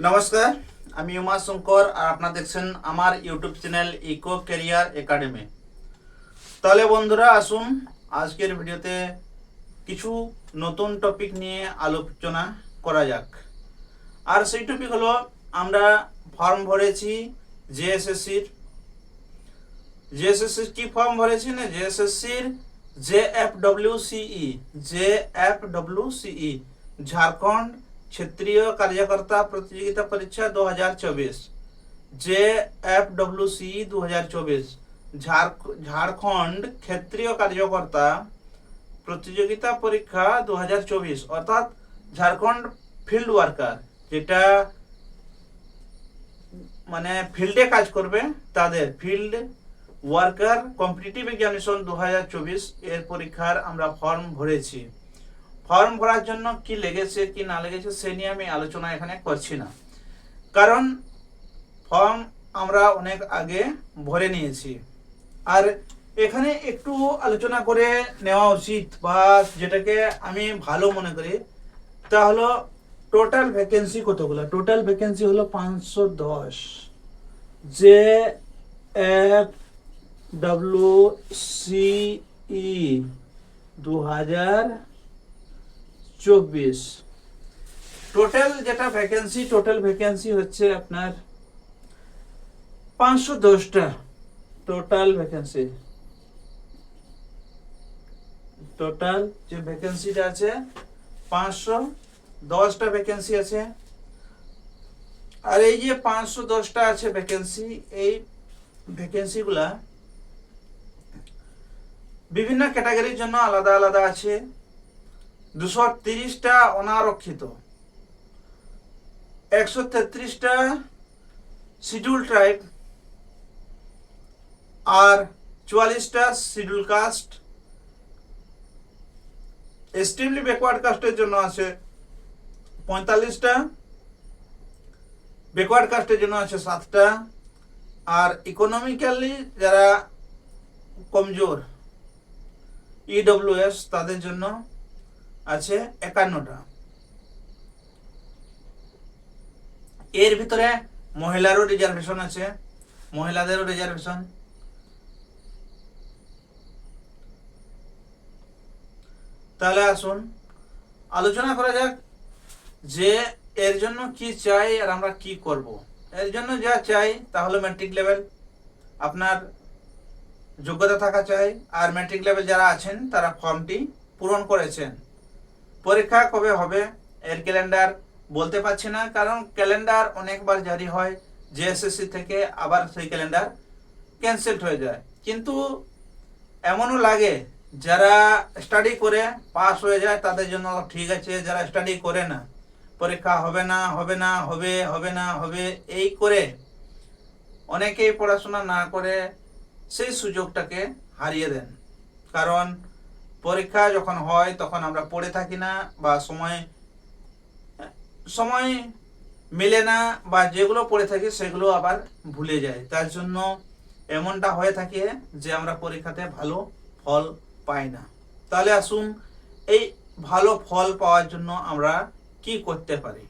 নমস্কার, আমি উমা শঙ্কর আর আপনারা দেখছেন আমার YouTube channel Eco Career Academy. তাহলে বন্ধুরা আসুন আজকের ভিডিওতে কিছু নতুন টপিক নিয়ে আলোচনা করা যাক। আর সেই টপিক হলো আমরা ফর্ম ভরেছি জেএসএসসির। কি ফর্ম ভরেছি না, জেএসএসসির জেএফডব্লিউসিই ঝাড়খণ্ড क्षेत्रीय कार्यकर्ता प्रतियोगिता परीक्षा 2024 JFWC 2024 झारखंड क्षेत्रीय कार्यकर्ता प्रतियोगिता परीक्षा 2024 অর্থাৎ ঝাড়খণ্ড ফিল্ড ওয়ার্কার, যেটা মানে ফিল্ডে কাজ করবে তাদের ফিল্ড ওয়ার্কার কম্পিটিটিভ এক্সামিনেশন 2024 এর পরীক্ষার আমরা ফর্ম ভরেছি। ফর্ম ভরার জন্য কি লেগেছে কি না লেগেছে সে নিয়ে আমি আলোচনা এখানে করছি না, কারণ ফর্ম আমরা অনেক আগে ভরে নিয়েছি। আর এখানে একটু আলোচনা করে নেওয়া উচিত, বা যেটাকে আমি ভালো মনে করি তা হলো টোটাল ভ্যাকেন্সি কতগুলো। টোটাল ভ্যাকেন্সি হলো 510। JFWCE 2024 টোটাল যেটা ভ্যাকেন্সি হচ্ছে আপনার 510টা। টোটাল যে ভ্যাকেন্সিটা আছে 510টা ভ্যাকেন্সি আছে। আর এই যে 510টা আছে ভ্যাকেন্সি, এই ভ্যাকেন্সিগুলা বিভিন্ন ক্যাটাগরির জন্য আলাদা আলাদা আছে। 230টা অনারক্ষিত, 133টা শিডিউল ট্রাইব, আর 44টা শিডিউল কাস্ট। এক্সট্রিমলি ব্যাকওয়ার্ড কাস্টের জন্য আছে 45টা, ব্যাকওয়ার্ড কাস্টের জন্য আছে 7টা, আর ইকোনমিক্যালি যারা কমজোর ইডব্লিউএস তাদের জন্য আছে 51টা। এর ভিতরে মহিলারও রিজার্ভেশন আছে, মহিলাদেরও রিজার্ভেশন। তাহলে আসুন আলোচনা করা যাক যে এর জন্য কি চাই আর আমরা কি করব। এর জন্য যা চাই তাহলে ম্যাট্রিক লেভেল আপনার যোগ্যতা থাকা চাই, আর ম্যাট্রিক লেভেল যারা আছেন তারা ফর্মটি পূরণ করেছেন। পরীক্ষা কবে হবে এর ক্যালেন্ডার বলতে পারছি না, কারণ ক্যালেন্ডার অনেকবার জারি হয় জেএসএসসি থেকে, আবার সেই ক্যালেন্ডার ক্যান্সেলড হয়ে যায়। কিন্তু এমনও লাগে যারা স্টাডি করে পাস হয়ে যায় তাদের জন্য ঠিক আছে, যারা স্টাডি করে না, পরীক্ষা হবে না এই করে অনেকেই পড়াশোনা না করে সেই সুযোগটাকে হারিয়ে দেন। কারণ পরীক্ষা যখন হয় তখন আমরা পড়ে থাকি না, বা সময় মেলে না, বা যেগুলো পড়ে থাকি সেগুলো আবার ভুলে যায়। তার জন্য এমনটা হয়ে থাকে যে আমরা পরীক্ষাতে ভালো ফল পাই না। তাহলে আসুন এই ভালো ফল পাওয়ার জন্য আমরা কি করতে পারি।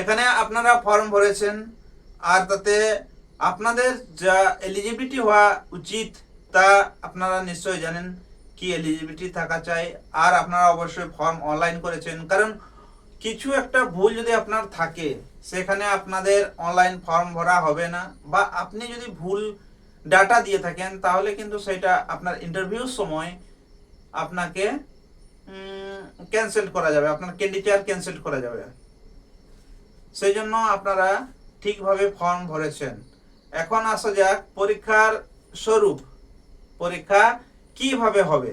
এখানে আপনারা ফর্ম ভরেছেন, আর তাতে আপনাদের যা এলিজিবিলিটি হওয়া উচিত তা আপনারা নিশ্চয়ই জানেন কি এলিজিবিলিটি থাকা চাই। আর আপনারা অবশ্যই ফর্ম অনলাইন করেছেন, কারণ কিছু একটা ভুল যদি আপনার থাকে সেখানে আপনাদের অনলাইন ফর্ম ভরা হবে না, বা আপনি যদি ভুল ডাটা দিয়ে থাকেন তাহলে কিন্তু সেটা আপনার ইন্টারভিউর সময় আপনাকে ক্যান্সেল করা যাবে, আপনার ক্যান্ডিডেট ক্যান্সেল করা যাবে। সেই জন্য আপনারা ঠিকভাবে ফর্ম ভরেছেন। এখন আসা যাক পরীক্ষার স্বরূপ, পরীক্ষা কিভাবে হবে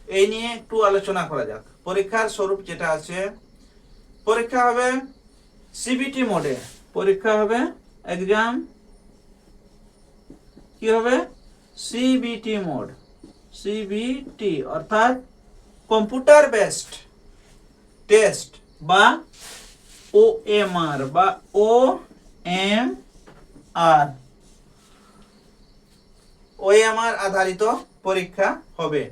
এই নিয়ে একটু আলোচনা করা যাক। পরীক্ষার স্বরূপ যেটা আছে, পরীক্ষা হবে সিবিটি মোডে। পরীক্ষা হবে এক্সাম কি হবে সিবিটি মোড, সিবিটি অর্থাৎ কম্পিউটার বেসড টেস্ট, বা OMR আধারিত পরীক্ষা হবে।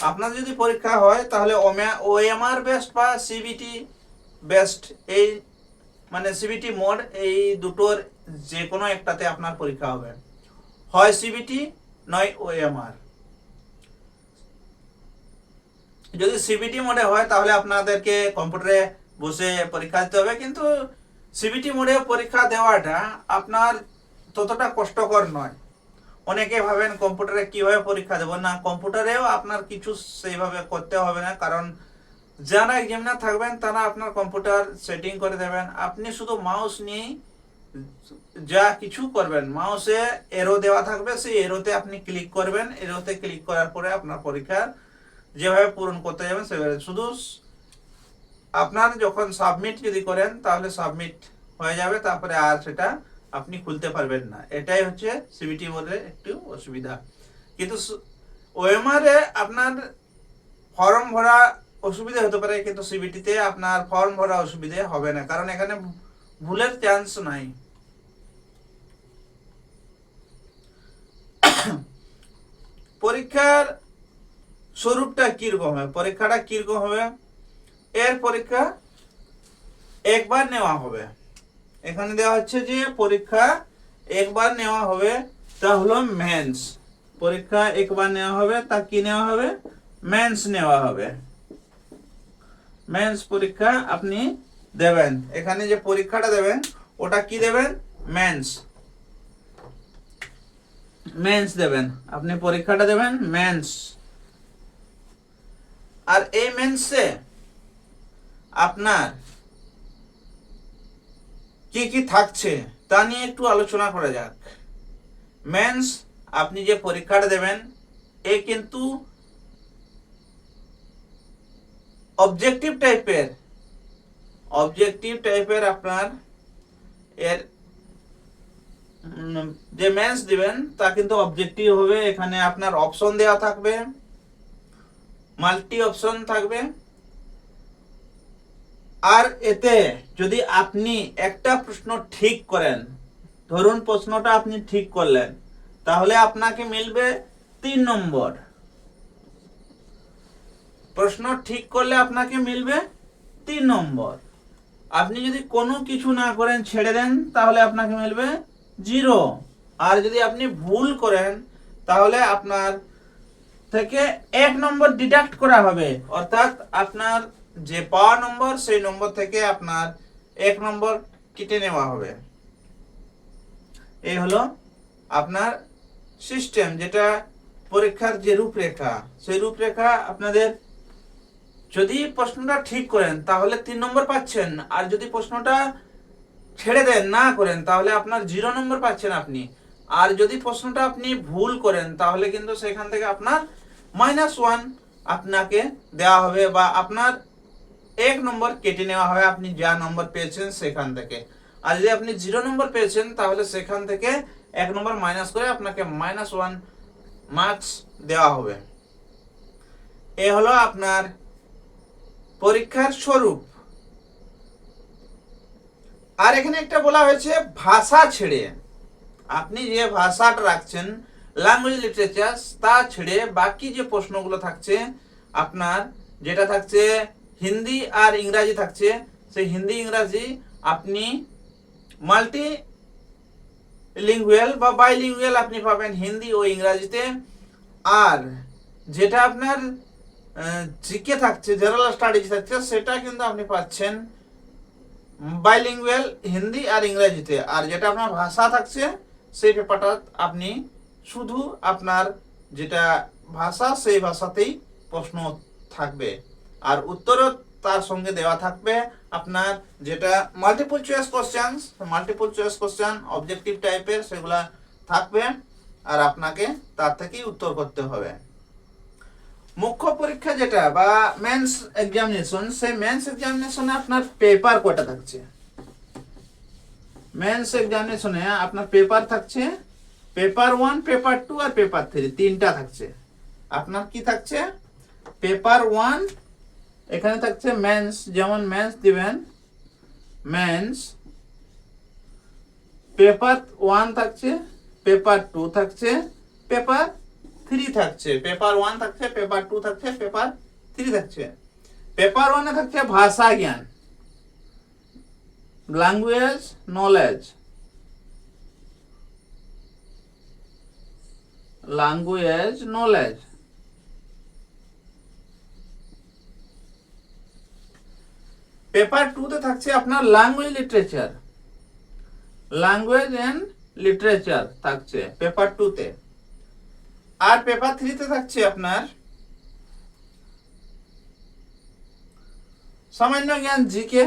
আপনার যদি পরীক্ষা হয় তাহলে ওএমআর বেস্ট বা সিবিটি বেস্ট, এই মানে সিবিটি মোড, এই দুটোর যে কোনো একটাতে আপনার পরীক্ষা হবে, হয় সিবিটি নয় ওএমআর। যদি সিবিটি মোডে হয় তাহলে আপনাদেরকে কম্পিউটারে বসে পরীক্ষা দিতে হবে, কিন্তু সিবিটি মোডে পরীক্ষা দেওয়াটা আপনার ততটা কষ্টকর নয়। অনেকে ভাবেন কম্পিউটারে কিভাবে পরীক্ষা দেবো, না, কম্পিউটারেও আপনার কিছু সেইভাবে করতে হবে না, কারণ যারা এক্সামিনার থাকবেন তারা আপনার কম্পিউটার সেটিং করে দেবেন। আপনি শুধু মাউস নিয়েই যা কিছু করবেন, মাউসে এরো দেওয়া থাকবে, সেই এরোতে আপনি ক্লিক করবেন, এরোতে ক্লিক করার পরে আপনার পরীক্ষা যেভাবে পূরণ করতে যাবেন সেভাবে, শুধু আপনার যখন সাবমিট যদি করেন তাহলে সাবমিট হয়ে যাবে, তারপরে আর সেটা আপনি খুলতে পারবেন না। এটাই হচ্ছে সিবিটি মোডের একটু অসুবিধা। কিন্তু ওএমআর এ আপনার ফর্ম ভরা অসুবিধা হতে পারে, কিন্তু সিবিটিতে আপনার ফর্ম ভরা অসুবিধা হবে না, কারণ এখানে ভুলের চান্স নাই। পরীক্ষার স্বরূপটা কিরকম হবে, পরীক্ষাটা কিরকম হবে, এর পরীক্ষা একবার নেওয়া হবে। এখানে দেওয়া হচ্ছে যে পরীক্ষা একবার নেওয়া হবে, তা হলো মেন্স। পরীক্ষা একবার নেওয়া হবে, তা কি নেওয়া হবে, মেন্স নেওয়া হবে। মেন্স পরীক্ষা আপনি দেবেন, এখানে যে পরীক্ষাটা দেবেন ওটা কি দেবেন, মেন্স। মেন্স দেবেন, আপনি পরীক্ষাটা দেবেন মেন্স। আর এই মেন্সে আপনার কি কি থাকছে তা নিয়ে একটু আলোচনা করা যাক। মেন্স আপনি যে পরীক্ষাটা দেবেন এ কিন্তু অবজেক্টিভ টাইপের আপনার এর যে মেন্স দিবেন তা কিন্তু অবজেক্টিভ হবে। এখানে আপনার অপশন দেওয়া থাকবে, মাল্টি অপশন থাকবে, আর এতে যদি আপনি একটা প্রশ্ন ঠিক করেন, ধরুন প্রশ্নটা আপনি ঠিক করলেন, তাহলে আপনাকে মিলবে 3 নম্বর। প্রশ্ন ঠিক করলে আপনাকে মিলবে 3 নম্বর। আপনি যদি কোনো কিছু না করেন, ছেড়ে দেন, তাহলে আপনাকে মিলবে 0। আর যদি আপনি ভুল করেন তাহলে আপনার থেকে 1 নম্বর ডিডাক্ট করা হবে, অর্থাৎ আপনার যে পাওয়া নম্বর সেই নম্বর থেকে আপনার 1 নম্বর কেটে নেওয়া হবে। এই হলো আপনার সিস্টেম, যেটা পরীক্ষার যে রূপরেখা, সেই রূপরেখা আপনাদের যদি প্রশ্নটা ঠিক করেন তাহলে 3 নম্বর পাচ্ছেন, আর যদি প্রশ্নটা ছেড়ে দেন, না করেন, তাহলে আপনার 0 নম্বর পাচ্ছেন আপনি। আর যদি প্রশ্নটা আপনি ভুল করেন তাহলে কিন্তু সেখান থেকে আপনার -1 আপনাকে দেওয়া হবে, বা আপনার 1 নম্বর কেটে নেওয়া হবে আপনি যা নম্বর পেয়েছেন সেখান থেকে। আর যদি আপনি 0 নম্বর পেয়েছেন তাহলে সেখান থেকে 1 নম্বর মাইনাস করে আপনাকে -1 মার্কস দেওয়া হবে। এ হলো আপনার পরীক্ষার স্বরূপ। আর এখানে একটা বলা হয়েছে ভাষা ছেড়ে, আপনি যে ভাষাটা রাখছেন ল্যাঙ্গুয়েজ লিটারেচার, তা ছেড়ে বাকি যে প্রশ্নগুলো থাকছে আপনার, যেটা থাকছে হিন্দি আর ইংরাজি থাকছে, সেই হিন্দি ইংরাজি আপনি মাল্টি লিঙ্গুয়াল বা বাইলিঙ্গুয়াল আপনি পাবেন হিন্দি ও ইংরাজিতে। আর যেটা আপনার জিকে থাকছে, জেনারেল স্টাডিজ থাকছে, সেটা কিন্তু আপনি পাচ্ছেন বাইলিঙ্গুয়াল হিন্দি আর ইংরেজিতে। আর যেটা আপনার ভাষা থাকছে সেই পেপারটা আপনি শুধু আপনার যেটা ভাষা সেই ভাষাতেই প্রশ্ন থাকবে, আর উত্তরও তার সঙ্গে দেওয়া থাকবে আপনার যেটা মাল্টিপল চয়েস কোশ্চেন অবজেক্টিভ টাইপের, সেগুলা থাকবে, আর আপনাকে তার থেকেই উত্তর করতে হবে। মুখ্য পরীক্ষা যেটা বা মেন্স এক্সামিনেশন, সেই মেন্স এক্সামিনেশনে আপনার পেপার কয়টা থাকছে, মেন্স এক্সামিনেশনে আপনার পেপার থাকছে পেপার 1, পেপার 2 আর পেপার 3, 3টা থাকছে। আপনার কি থাকছে, পেপার 1 এখানে থাকছে মেন্স, যেমন মেন্স দিবেন মেন্স, পেপার 1 থাকছে, পেপার 2 থাকছে, পেপার 3 থাকছে, পেপার 1 থাকছে, পেপার 2 থাকছে, পেপার 3 থাকছে। পেপার 1 এ থাকছে ভাষা জ্ঞান, language knowledge, language knowledge. Paper 2 তে থাকছে আপনার language literature, language and literature থাকছে পেপার 2 তে। আর পেপার 3 তে থাকছে আপনার সামান্য জ্ঞান, জিকে,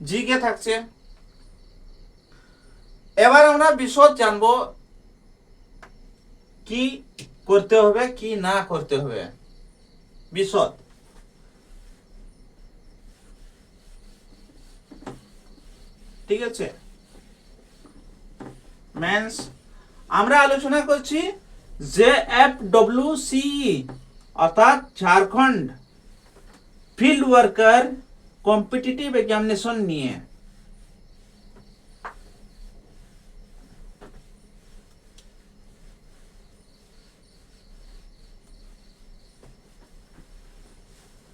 জিকে থাকছে। এবার আমরা বিশদ জানবো কি করতে হবে কি না করতে হবে। বিশদ, ঠিক আছে। মেন্স আমরা আলোচনা করছি JFWCE অর্থাৎ Jharkhand field worker competitive examination নিয়ে।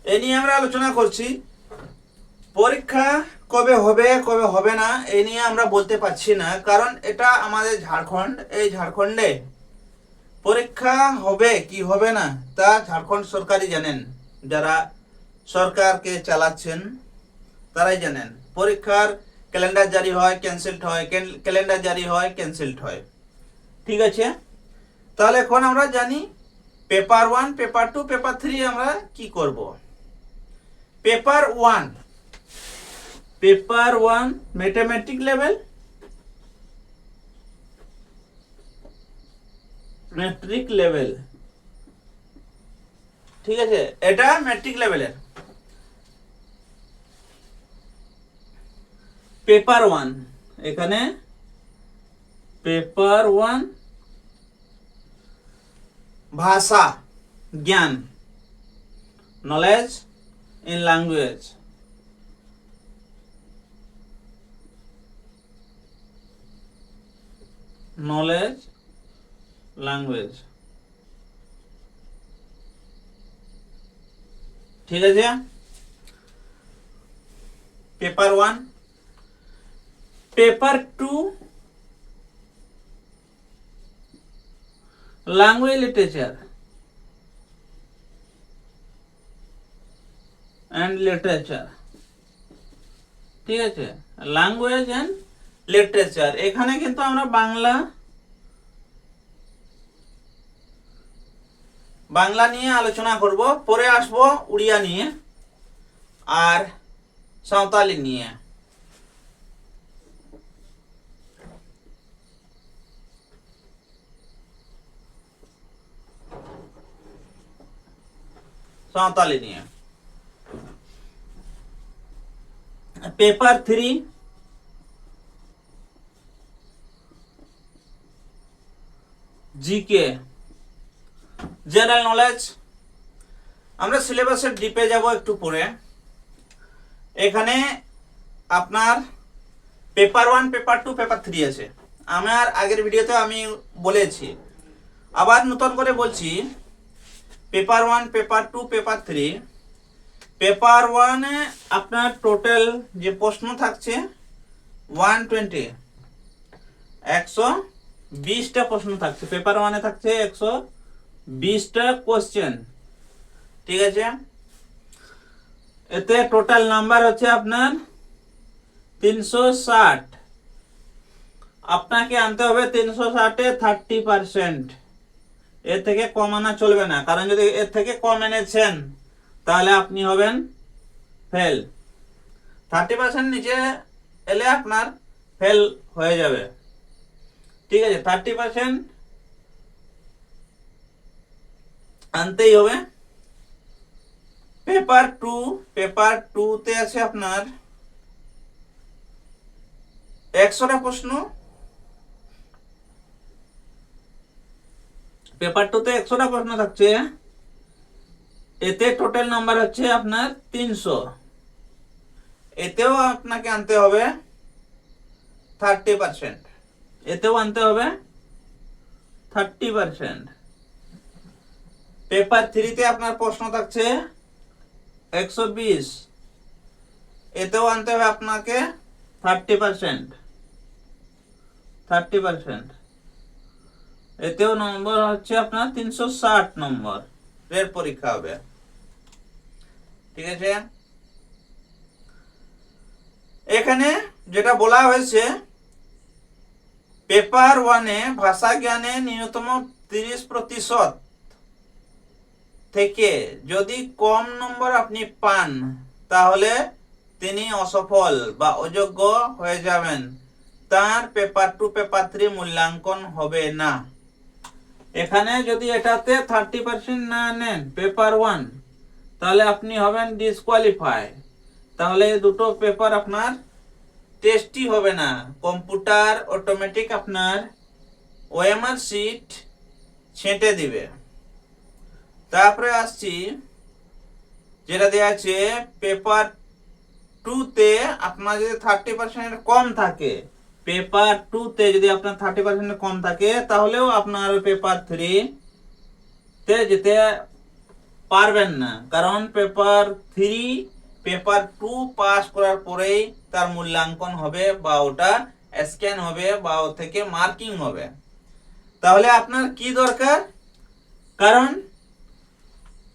এ নিয়ে আমরা আলোচনা করছি। পরীক্ষা কবে হবে কবে হবে না এই নিয়ে আমরা বলতে পারছি না, কারণ এটা আমাদের ঝাড়খণ্ড, এই ঝাড়খণ্ডে পরীক্ষা হবে কি হবে না তা ঝাড়খণ্ড সরকারই জানেন, যারা সরকারকে চালাচ্ছেন তারাই জানেন। পরীক্ষার ক্যালেন্ডার জারি হয়, ক্যান্সেলড হয়, ক্যালেন্ডার জারি হয়, ক্যান্সেলড হয়, ঠিক আছে। তাহলে এখন আমরা জানি পেপার 1, পেপার 2, পেপার 3 আমরা কি করব। Paper 1, paper 1 mathematic level, matric level, ঠিক আছে, এটা ম্যাট্রিক লেভেলের। পেপার 1 এখানে পেপার 1 ভাষা জ্ঞান, knowledge in language, knowledge language, ঠিক আছে। Paper 1। Paper 2 language literature and literature, ঠিক আছে, ল্যাঙ্গুয়েজ এন্ড লিটারেচার। এখানে কিন্তু আমরা বাংলা নিয়ে আলোচনা করব, পরে আসবো উড়িয়া নিয়ে আর সাঁওতালি নিয়ে। সাঁওতালি নিয়ে। Paper 3 GK, general knowledge. আমরা সিলেবাসের ডিপে যাব একটু পরে। এখানে আপনার পেপার 1, পেপার 2, পেপার 3 আছে। আমার আগের ভিডিওতে আমি বলেছি, আবার নতুন করে বলছি, পেপার 1, পেপার 2, পেপার 3। পেপার 1 এ আপনার টোটাল যে প্রশ্ন থাকছে 120, 120টা প্রশ্ন থাকছে। পেপার 1 এ থাকছে 120টা কোশ্চেন, ঠিক আছে। এতে টোটাল নাম্বার হচ্ছে আপনার 360। আপনাকে আনতে হবে 360-এ 30%। এর থেকে কম আনা চলবে না, কারণ যদি এর থেকে কম এনেছেন তাহলে আপনি হবেন ফেল। 30% নিচে এলে আপনার ফেল হয়ে যাবে, ঠিক আছে। 30% আনতেই হবে। পেপার 2, পেপার 2 তে আছে আপনার 100টা প্রশ্ন। পেপার 2 তে 100টা প্রশ্ন থাকছে। এতে টোটাল নাম্বার হচ্ছে আপনার 300। এতেও আপনাকে আনতে হবে 30%। এতেও আনতে হবে 30%। পেপার 3-তে আপনার প্রশ্ন থাকছে 120, এতেও আনতে হবে আপনাকে 30%। এতেও নম্বর হচ্ছে আপনার 360 নম্বর এর পরীক্ষা হবে। ঠিক আছে, এখানে যেটা বলা হয়েছে পেপার 1-এ ভাষা জ্ঞানে ন্যূনতম 30% থেকে যদি কম নম্বর আপনি পান তাহলে তিনি অসফল বা অযোগ্য হয়ে যাবেন, তার পেপার 2 পেপার 3 মূল্যাঙ্কন হবে না। এখানে যদি এটাতে 30% না নেন পেপার 1, তাহলে আপনি হবেন ডিসকোয়ালিফাই। তাহলে দুটো পেপার আপনার টেস্টই হবে না, কম্পিউটার অটোমেটিক আপনার ওএমআর শিট ছেঁটে দিবে। তারপরে আসছি যেটা দেওয়া আছে পেপার 2-তে আপনার যদি 30% কম থাকে, পেপার 2-তে যদি আপনার 30% কম থাকে তাহলেও আপনার পেপার 3-তে যেতে পারবেন না, কারণ পেপার 3 পেপার 2 পাস করার পরেই তার মূল্যাঙ্কন হবে বা ওটা স্ক্যান হবে বা ও থেকে মার্কিং হবে। তাহলে আপনার কি দরকার, কারণ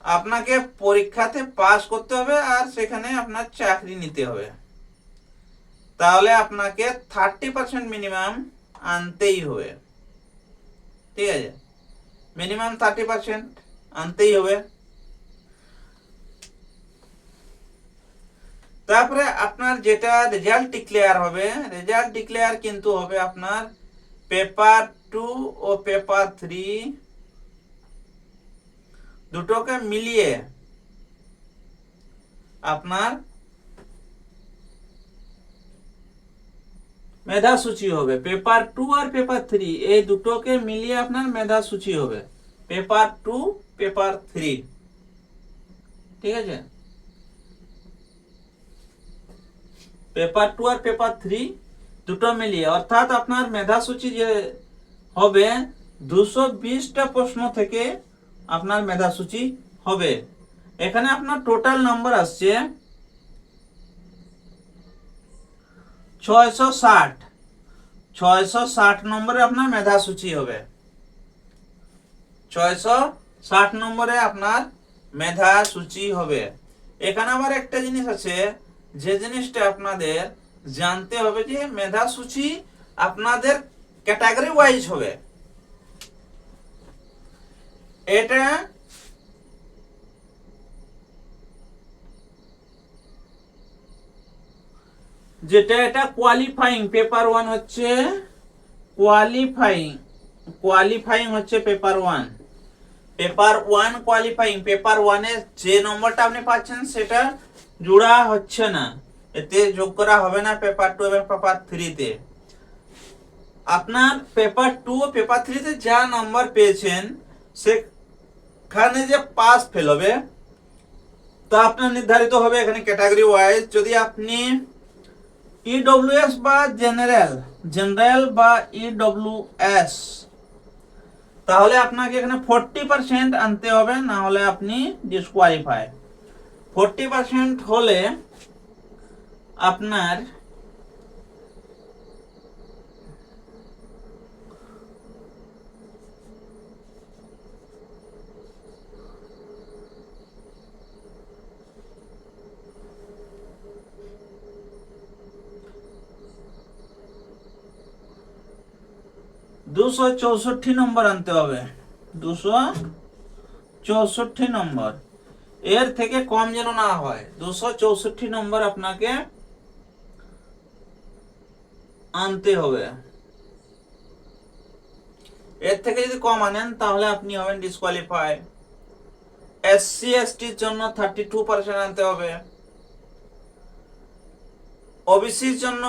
আপনাকে পরীক্ষাতে পাস করতে হবে আর সেখানে আপনার চাকরি নিতে হবে, তাহলে আপনাকে 30% মিনিমাম আনতেই হবে। ঠিক আছে, মিনিমাম 30% আনতেই হবে। তারপরে আপনার যেটা রেজাল্ট ডিক্লেয়ার হবে, রেজাল্ট ডিক্লেয়ার কিন্তু হবে আপনার পেপার 2 ও পেপার 3 দুটোকে মিলিয়ে আপনার মেধা সূচি হবে। পেপার 2 আর পেপার 3 এই দুটোকে মিলিয়ে আপনার মেধা সূচি হবে, পেপার 2 পেপার 3। ঠিক আছে, পেপার 2 আর পেপার 3 দুটো মিলিয়ে, অর্থাৎ আপনার মেধা সূচি যে হবে 220টা প্রশ্ন থেকে আপনার মেধা সূচি হবে। এখানে আপনার টোটাল নাম্বার আসছে 660 নম্বরে আপনার মেধা সূচি হবে। 660 নম্বরে আপনার মেধা সূচি হবে। এখানে আবার একটা জিনিস আছে, যে জিনিসটা আপনাদের জানতে হবে যে মেধা সূচি আপনাদের ক্যাটাগরি ওয়াইজ হবে। এটা যেটা এটা কোয়ালিফাইং পেপার 1 হচ্ছে কোয়ালিফাইং হচ্ছে পেপার 1। পেপার 1 কোয়ালিফাইং, পেপার 1 এর যে নম্বরটা আপনি পাচ্ছেন সেটা জোড়া হচ্ছে না, এতে যোগ করা হবে না পেপার 2 এবং পেপার 3-তে। আপনার পেপার 2 ও পেপার 3-তে যা নাম্বার পেয়েছেন সেখানে যে পাস ফেল হবে তা আপনার নির্ধারিত হবে এখানে ক্যাটাগরি ওয়াইজ। যদি আপনি ইডব্লিউএস বা জেনারেল বা ইডব্লিউএস, তাহলে আপনাকে এখানে 40% আনতে হবে, না হলে আপনি ডিসকোয়ালিফাই। 40% হলে আপনার $264 নম্বর আনতে হবে। 264 নম্বর, এর থেকে কম যেন না হয়। 264 নম্বর আপনাকে আনতে হবে। এর থেকে যদি কম আনেন তাহলে আপনি হবেন ডিসকোয়ালিফাই। এসসি এসটির জন্য 32% আনতে হবে, ওবিসির জন্য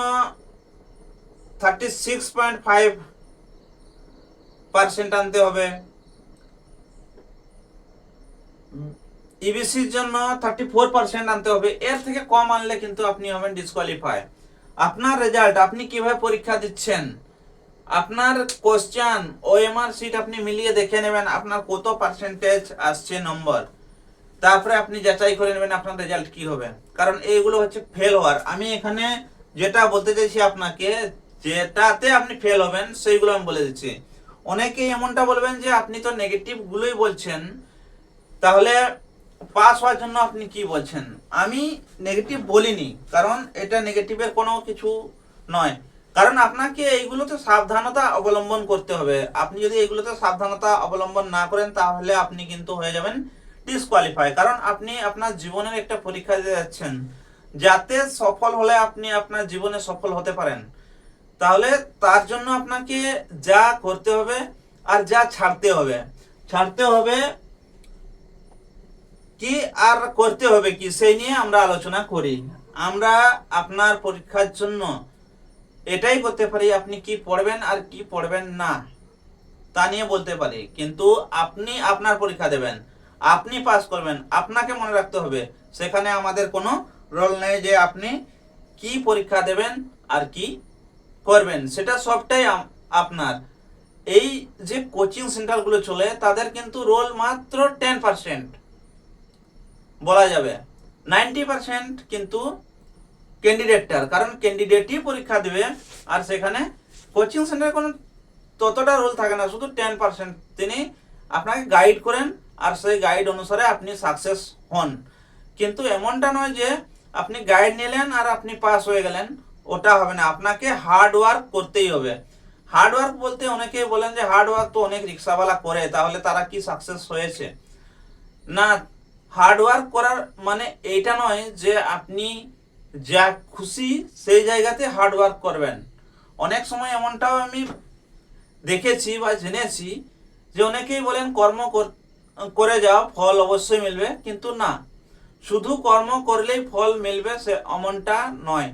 36.5% আনতে হবে, ইবিসির জন্য 34% আনতে হবে। এর থেকে কম আনলে কিন্তু আপনি হবেন ডিসকোয়ালিফাই। আপনার রেজাল্ট, আপনি কিভাবে পরীক্ষা দিচ্ছেন আপনার কোশ্চেন ওএমআর শিট আপনি মিলিয়ে দেখে নেবেন আপনার কত পার্সেন্টেজ আসছে নম্বর, তারপরে আপনি যাচাই করে নেবেন আপনার রেজাল্ট কি হবে। কারণ এইগুলো হচ্ছে ফেল হওয়ার। আমি এখানে যেটা বলতে চাইছি আপনাকে, যেটাতে আপনি ফেল হবেন সেইগুলো আমি বলে দিচ্ছি। অনেকেই এমনটা বলবেন যে আপনি তো নেগেটিভ গুলোই বলছেন, তাহলে পাস হওয়ার জন্য আপনি কি বলছেন। আমি নেগেটিভ বলিনি, কারণ এটা নেগেটিভের কোনো কিছু নয়। কারণ আপনাকে এইগুলোতে সাবধানতা অবলম্বন করতে হবে। আপনি যদি এইগুলোতে সাবধানতা অবলম্বন না করেন তাহলে আপনি কিন্তু হয়ে যাবেন ডিসকোয়ালিফাই। কারণ আপনি আপনার জীবনের একটা পরীক্ষা দিতে যাচ্ছেন, যাতে সফল হলে আপনি আপনার জীবনে সফল হতে পারেন। তাহলে তার জন্য আপনাকে যা করতে হবে আর যা ছাড়তে হবে কি আর করতে হবে কি, সেই নিয়ে আমরা আলোচনা করি। আমরা আপনার পরীক্ষার জন্য এটাই করতে পারি, আপনি কি পড়বেন আর কি পড়বেন না তা নিয়ে বলতে পারি। কিন্তু আপনি আপনার পরীক্ষা দেবেন, আপনি পাস করবেন, আপনাকে মনে রাখতে হবে। সেখানে আমাদের কোনো রোল নেই যে আপনি কি পরীক্ষা দেবেন আর কি করবেন, সেটা সবটাই আপনার। এই যে কোচিং সেন্টারগুলো চলে তাদের কিন্তু রোল মাত্র 10% বলা যাবে, 90% কিন্তু ক্যান্ডিডেটটার। কারণ ক্যান্ডিডেটই পরীক্ষা দেবে, আর সেখানে কোচিং সেন্টারে কোনো ততটা রোল থাকে না, শুধু 10% তিনি আপনাকে গাইড করেন আর সেই গাইড অনুসারে আপনি সাকসেস হন। কিন্তু এমনটা নয় যে আপনি গাইড নিলেন আর আপনি পাস হয়ে গেলেন, ওটা হবে না। আপনাকে হার্ড ওয়ার্ক করতেই হবে। হার্ড ওয়ার্ক বলতে অনেকেই বলেন যে হার্ড ওয়ার্ক তো অনেক রিক্সাওয়ালা করে, তাহলে তারা কি সাকসেস হয়েছে? না, হার্ড ওয়ার্ক করার মানে এইটা নয় যে আপনি যা খুশি সেই জায়গাতে হার্ড ওয়ার্ক করবেন। অনেক সময় এমনটাও আমি দেখেছি বা জেনেছি যে অনেকেই বলেন কর্ম করে যাও, ফল অবশ্যই মিলবে। কিন্তু না, শুধু কর্ম করলেই ফল মিলবে সে এমনটা নয়।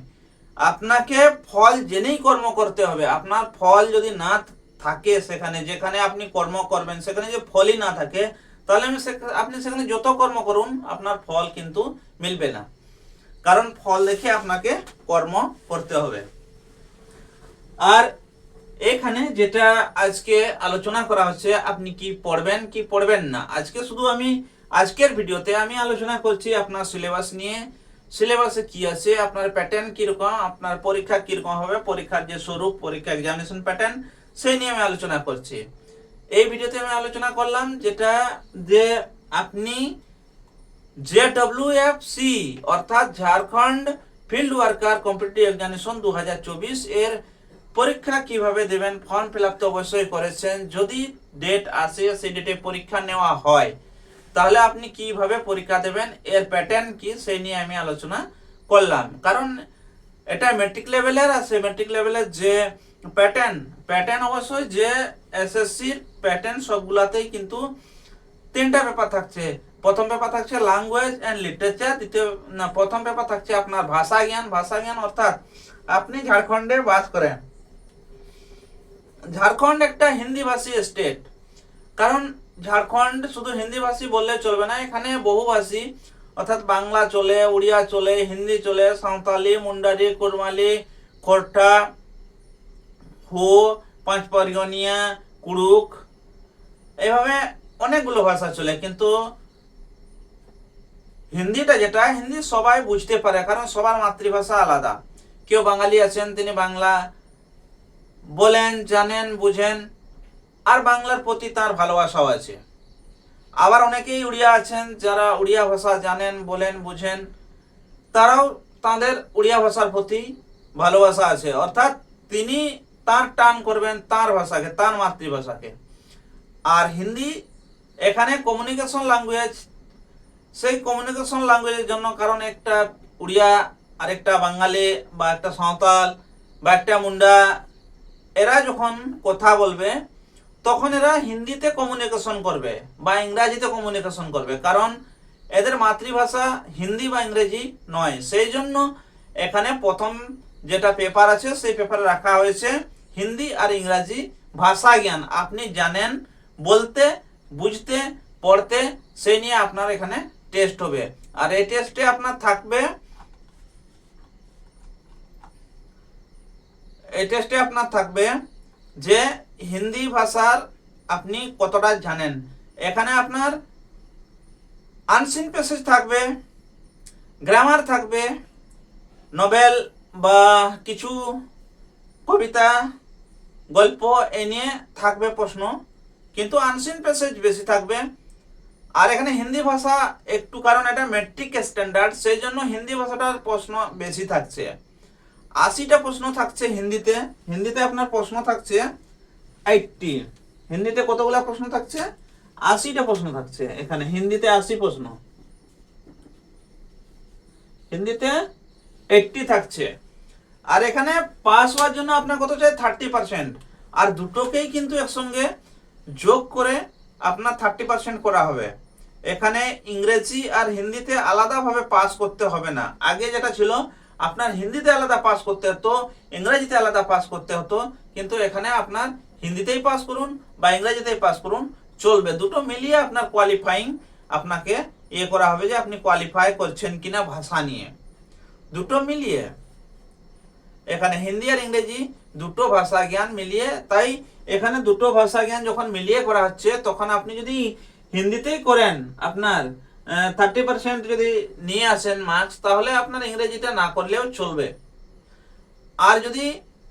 আপনাকে ফল জেনেই কর্ম করতে হবে। আপনার ফল যদি না থাকে, সেখানে যেখানে আপনি কর্ম করবেন সেখানে যে ফলই না থাকে, তাহলে আপনি সেখানে যত কর্ম করুন আপনার ফল কিন্তু মিলবে না। কারণ ফল দেখে আপনাকে কর্ম করতে হবে। আর এখানে যেটা আজকে আলোচনা করা হচ্ছে, আপনি কি পড়বেন কি পড়বেন না। আজকের ভিডিওতে আমি আলোচনা করছি আপনার সিলেবাস নিয়ে। সিলেবাসে কি আছে, আপনার প্যাটার্ন কিরকম, আপনার পরীক্ষা কিরকম হবে, পরীক্ষার যে স্বরূপ, পরীক্ষা এক্সামিনেশন প্যাটার্ন, সেই নিয়ে আমি আলোচনা করছি। এই ভিডিওতে আমি আলোচনা করলাম যেটা যে আপনি JWFC অর্থাৎ Jharkhand field worker competitive examination 2024 এর পরীক্ষা কিভাবে দেবেন। ফর্ম ফিল আপ তো অবশ্যই করেছেন, যদি ডেট আসে সেই ডেটে পরীক্ষা নেওয়া হয় তাহলে আপনি কিভাবে পরীক্ষা দেবেন, এর প্যাটার্ন কি, সেই নিয়ে আমি আলোচনা করলাম। কারণ এটা মেট্রিক লেভেলের আছে, মেট্রিক লেভেলের যে প্যাটার্ন অবশ্যই যে এসএসসির প্যাটার্ন সবগুলাতেই কিন্তু 3টা পেপার থাকছে। প্রথম পেপার থাকছে ল্যাঙ্গুয়েজ এন্ড লিটারেচার, প্রথম পেপার থাকছে আপনার ভাষা জ্ঞান অর্থাৎ আপনি ঝাড়খণ্ডে বাস করেন। ঝাড়খণ্ড একটা হিন্দিভাষী স্টেট। কারণ ঝাড়খণ্ড শুধু হিন্দিভাষী বললে চলবে না, এখানে বহুভাষী অর্থাৎ বাংলা চলে, উড়িয়া চলে, হিন্দি চলে, সাঁওতালি, মুন্ডারি, কুড়মালি, খোরঠা, হো, পাঁচপরগনিয়া, কুড়ুক, এইভাবে অনেকগুলো ভাষা চলে। কিন্তু হিন্দিটা যেটা, হিন্দি সবাই বুঝতে পারে, কারণ সবার মাতৃভাষা আলাদা। কেউ বাঙালি আছেন, তিনি বাংলা বলেন, জানেন, বুঝেন, আর বাংলার প্রতি তার ভালোবাসাও আছে। আবার অনেকেই উড়িয়া আছেন, যারা উড়িয়া ভাষা জানেন, বলেন, বুঝেন, তারাও তাদের উড়িয়া ভাষার প্রতি ভালোবাসা আছে। অর্থাৎ তিনি তার টান করবেন তার ভাষাকে, তার মাতৃভাষাকে। আর হিন্দি এখানে কমিউনিকেশন ল্যাঙ্গুয়েজ, সেই কমিউনিকেশন ল্যাঙ্গুয়েজের জন্য, কারণ একটা উড়িয়া আর একটা বাঙালি বা একটা সাঁওতাল বা একটা মুন্ডা, এরা যখন কথা বলবে তখন এরা হিন্দিতে কমিউনিকেশন করবে বা ইংরাজিতে কমিউনিকেশন করবে, কারণ এদের মাতৃভাষা হিন্দি বা ইংরেজি নয়। সেই জন্য এখানে প্রথম যেটা পেপার আছে সেই পেপারে রাখা হয়েছে হিন্দি আর ইংরাজি ভাষা জ্ঞান। আপনি জানেন বলতে, বুঝতে, পড়তে, সেই নিয়ে আপনার এখানে টেস্ট হবে। আর এই টেস্টে আপনার থাকবে যে হিন্দি ভাষার আপনি কতটা জানেন। এখানে আপনার আনসিন প্যাসেজ থাকবে, গ্রামার থাকবে, নোবেল বা কিছু কবিতা, গল্প এ নিয়ে থাকবে প্রশ্ন, কিন্তু আনসিন প্যাসেজ বেশি থাকবে। আর এখানে হিন্দি ভাষা একটু, কারণ এটা মেট্রিক স্ট্যান্ডার্ড, সেই জন্য হিন্দি ভাষাটার প্রশ্ন বেশি থাকছে। 80টা প্রশ্ন থাকছে হিন্দিতে। হিন্দিতে আপনার প্রশ্ন থাকছে 80। হিন্দিতে কতগুলো প্রশ্ন থাকছে? 80টা প্রশ্ন থাকছে। এখানে হিন্দিতে 80 প্রশ্ন, হিন্দিতে 80 থাকছে। আর এখানে পাস হওয়ার জন্য আপনার কত চাই? 30%। আর দুটোকেই কিন্তু একসঙ্গে যোগ করে আপনার 30% করা হবে। এখানে ইংরেজি আর হিন্দিতে আলাদাভাবে পাস করতে হবে না। আগে যেটা ছিল আপনার হিন্দিতে আলাদা পাস করতে হতো, ইংরেজিতে আলাদা পাস করতে হতো, কিন্তু এখানে আপনার হিন্দিতেই পাস করুন বা ইংরেজিতেই পাস করুন, চলবে। দুটো মিলিয়ে আপনার কোয়ালিফাইং আপনাকে করা হবে যে আপনি কোয়ালিফাই করছেন কিনা ভাষা নিয়ে, দুটো মিলিয়ে। এখানে হিন্দি আর ইংরেজি দুটো ভাষা জ্ঞান মিলিয়ে, তাই এখানে দুটো ভাষা জ্ঞান যখন মিলিয়ে করা হচ্ছে, তখন আপনি যদি হিন্দিতেই করেন আপনার 30% যদি নিয়ে আসেন মার্কস, তাহলে আপনার ইংরেজিটা না করলেও চলবে। আর যদি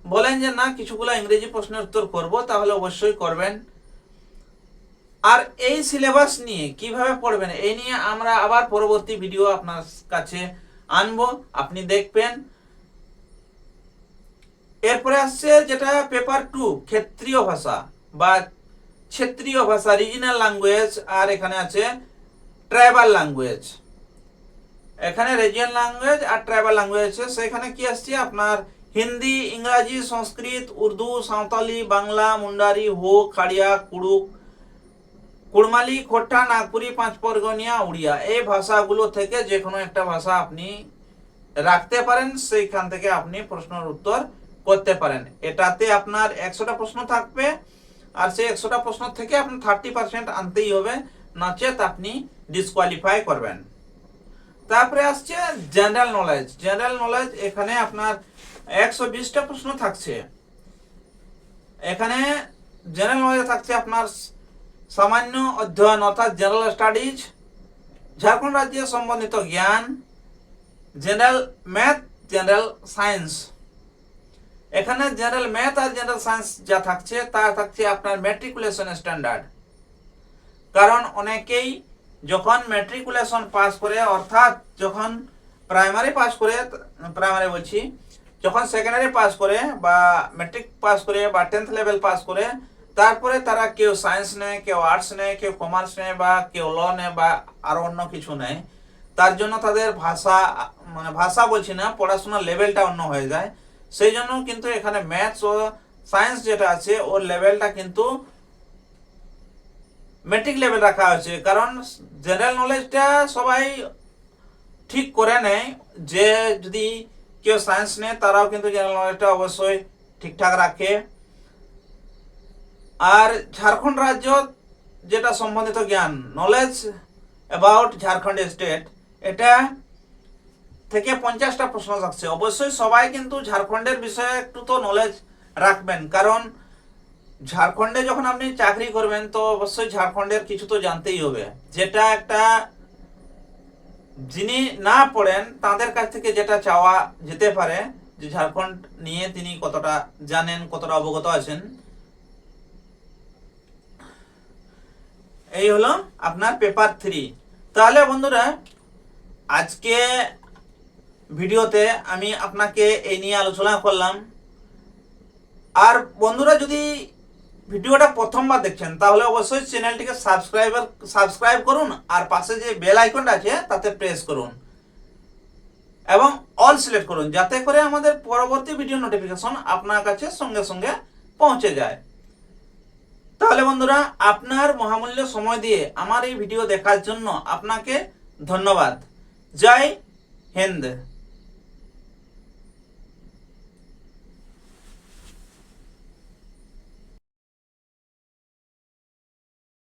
বলেন যে না কিছুগুলো ইংরেজি প্রশ্নের উত্তর করব, তাহলে অবশ্যই করবেন। আর এই সিলেবাস নিয়ে কিভাবে পড়বেন, এই নিয়ে আমরা আবার পরবর্তী ভিডিও আপনার কাছে আনবো, আপনি দেখবেন। এরপরে আসছে যেটা পেপার 2, ক্ষেত্রীয় ভাষা বা ক্ষেত্রীয় ভাষা, রিজিনাল ল্যাঙ্গুয়েজ। আর এখানে আছে ট্রাইবাল ল্যাঙ্গুয়েজ। এখানে রিজিনাল ল্যাঙ্গুয়েজ আর ট্রাইবাল ল্যাঙ্গুয়েজ, সেখানে কি আসছে আপনার হিন্দি, ইংরাজি, সংস্কৃত, উর্দু, সাঁওতালি, বাংলা, মুন্ডারি, হো, খাড়িয়া, কুড়ুক, কুড়মালি, খোট্টা, নাগপুরি, পাঁচপরগনিয়া, উড়িয়া। এই ভাষাগুলো থেকে যে কোনো একটা ভাষা আপনি রাখতে পারেন, সেইখান থেকে আপনি প্রশ্নের উত্তর করতে পারেন। এটাতে আপনার 100টা প্রশ্ন থাকবে, আর সেই 100টা প্রশ্ন থেকে আপনার 30% আনতেই হবে, নচেত আপনি ডিসকোয়ালিফাই করবেন। তারপরে আসছে জেনারেল নলেজ। জেনারেল নলেজ এখানে আপনার 120টা প্রশ্ন থাকছে। এখানে জেনারেল নলেজ থাকছে আপনার সামান্য অধ্যয়ন অর্থাৎ জেনারেল স্টাডিজ, ঝাড়খণ্ড রাজ্যের সম্বন্ধিত জ্ঞান, জেনারেল ম্যাথ, জেনারেল সায়েন্স। এখানে জেনারেল ম্যাথ আর জেনারেল সায়েন্স যা থাকছে তা থাকছে আপনার ম্যাট্রিকুলেশন স্ট্যান্ডার্ড। কারণ অনেকেই যখন ম্যাট্রিকুলেশন পাস করে, অর্থাৎ যখন প্রাইমারি পাস করে, প্রাইমারি বলছি, যখন সেকেন্ডারি পাস করে বা ম্যাট্রিক পাস করে বা 10th লেভেল পাস করে, তারপরে তারা কেউ সায়েন্স নেয়, কেউ আর্টস নেয়, কেউ কমার্স নেয়, বা কেউ ল নেয়, বা আরো অন্য কিছু নেয়। তার জন্য তাদের ভাষা, মানে ভাষা বলছি না, পড়াশোনার লেভেলটা অন্য হয়ে যায়। সেই জন্য কিন্তু এখানে ম্যাথস ও সায়েন্স যেটা আছে ওর লেভেলটা কিন্তু ম্যাট্রিক লেভেল রাখা হয়েছে। কারণ জেনারেল নলেজটা সবাই ঠিক করে নেয়, যে যদি কেউ সায়েন্স নেয় তারাও কিন্তু জেনারেল নলেজটা অবশ্যই ঠিকঠাক রাখে। আর ঝাড়খণ্ড রাজ্য যেটা সম্বন্ধিত জ্ঞান, নলেজ অ্যাবাউট ঝাড়খণ্ড স্টেট, এটা থেকে 50টা প্রশ্ন থাকছে। অবশ্যই সবাই কিন্তু ঝাড়খণ্ডের বিষয়ে একটু তো নলেজ রাখবেন, কারণ ঝাড়খণ্ডে যখন আপনি চাকরি করবেন তো অবশ্যই ঝাড়খণ্ডের কিছু তো জানতেই হবে। যেটা একটা যিনি না পড়েন তাদের কাছ থেকে যেটা চাওয়া যেতে পারে, যে ঝাড়খণ্ড নিয়ে তিনি কতটা জানেন, কতটা অবগত আছেন। এই হলো আপনার পেপার 3। তাহলে বন্ধুরা, আজকে ভিডিওতে আমি আপনাকে এই নিয়ে আলোচনা করলাম। আর বন্ধুরা, যদি ভিডিওটা প্রথমবার দেখছেন তাহলে অবশ্যই চ্যানেলটিকে সাবস্ক্রাইব করুন, আর পাশে যে বেল আইকনটা আছে তাতে প্রেস করুন এবং অল সিলেক্ট করুন, যাতে করে আমাদের পরবর্তী ভিডিও নোটিফিকেশন আপনার কাছে সঙ্গে সঙ্গে পৌঁছে যায়। তাহলে বন্ধুরা, আপনার মহামূল্য সময় দিয়ে আমার এই ভিডিও দেখার জন্য আপনাকে ধন্যবাদ। জয় হিন্দ।